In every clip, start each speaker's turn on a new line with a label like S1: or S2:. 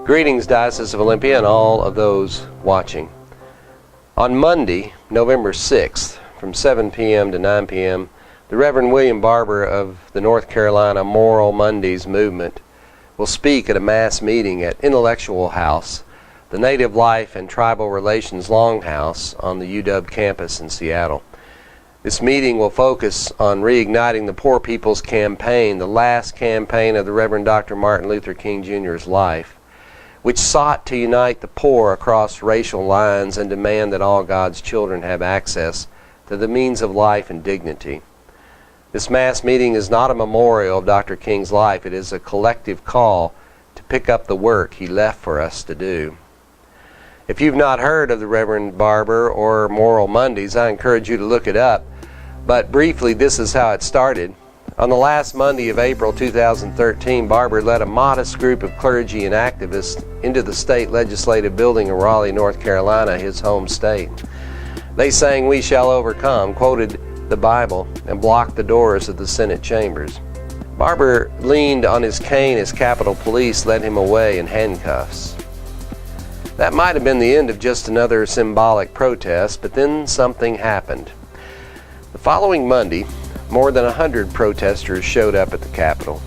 S1: Greetings, Diocese of Olympia, and all of those watching. On Monday, November 6th, from 7 p.m. to 9 p.m., the Reverend William Barber of the North Carolina Moral Mondays movement will speak at a mass meeting at Intellectual House, the Native Life and Tribal Relations Longhouse on the UW campus in Seattle. This meeting will focus on reigniting the Poor People's Campaign, the last campaign of the Reverend Dr. Martin Luther King Jr.'s life, which sought to unite the poor across racial lines and demand that all God's children have access to the means of life and dignity. This mass meeting is not a memorial of Dr. King's life. It is a collective call to pick up the work he left for us to do. If you've not heard of the Reverend Barber or Moral Mondays, I encourage you to look it up. But briefly, this is how it started. On the last Monday of April 2013, Barber led a modest group of clergy and activists into the state legislative building in Raleigh, North Carolina, his home state. They sang "We Shall Overcome," quoted the Bible, and blocked the doors of the Senate chambers. Barber leaned on his cane as Capitol Police led him away in handcuffs. That might have been the end of just another symbolic protest, but then something happened. The following Monday, more than 100 protesters showed up at the Capitol.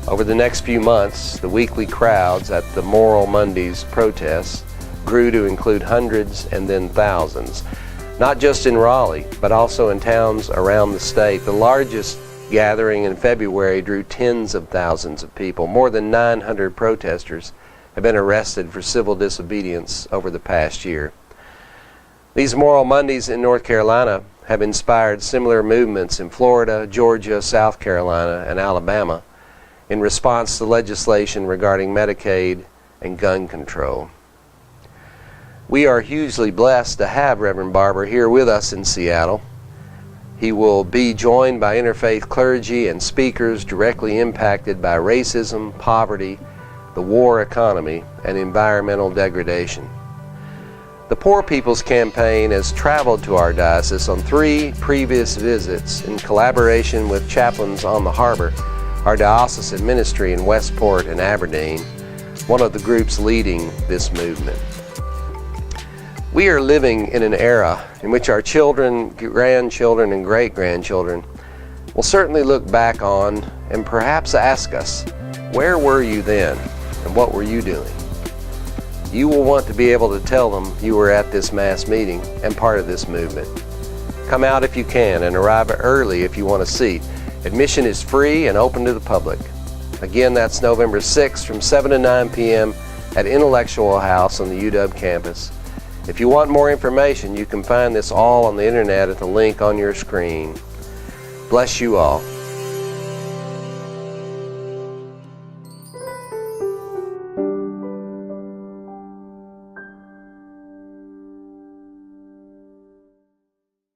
S1: Over the next few months, the weekly crowds at the Moral Mondays protests grew to include hundreds and then thousands. Not just in Raleigh, but also in towns around the state. The largest gathering in February drew tens of thousands of people. More than 900 protesters have been arrested for civil disobedience over the past year. These Moral Mondays in North Carolina have inspired similar movements in Florida, Georgia, South Carolina, and Alabama in response to legislation regarding Medicaid and gun control. We are hugely blessed to have Reverend Barber here with us in Seattle. He will be joined by interfaith clergy and speakers directly impacted by racism, poverty, the war economy, and environmental degradation. The Poor People's Campaign has traveled to our diocese on 3 previous visits in collaboration with chaplains on the harbor, our diocesan ministry in Westport and Aberdeen, one of the groups leading this movement. We are living in an era in which our children, grandchildren, and great-grandchildren will certainly look back on and perhaps ask us, where were you then and what were you doing? You will want to be able to tell them you were at this mass meeting and part of this movement. Come out if you can and arrive early if you want a seat. Admission is free and open to the public. Again, that's November 6th from 7 to 9 p.m. at Intellectual House on the UW campus. If you want more information, you can find this all on the internet at the link on your screen. Bless you all.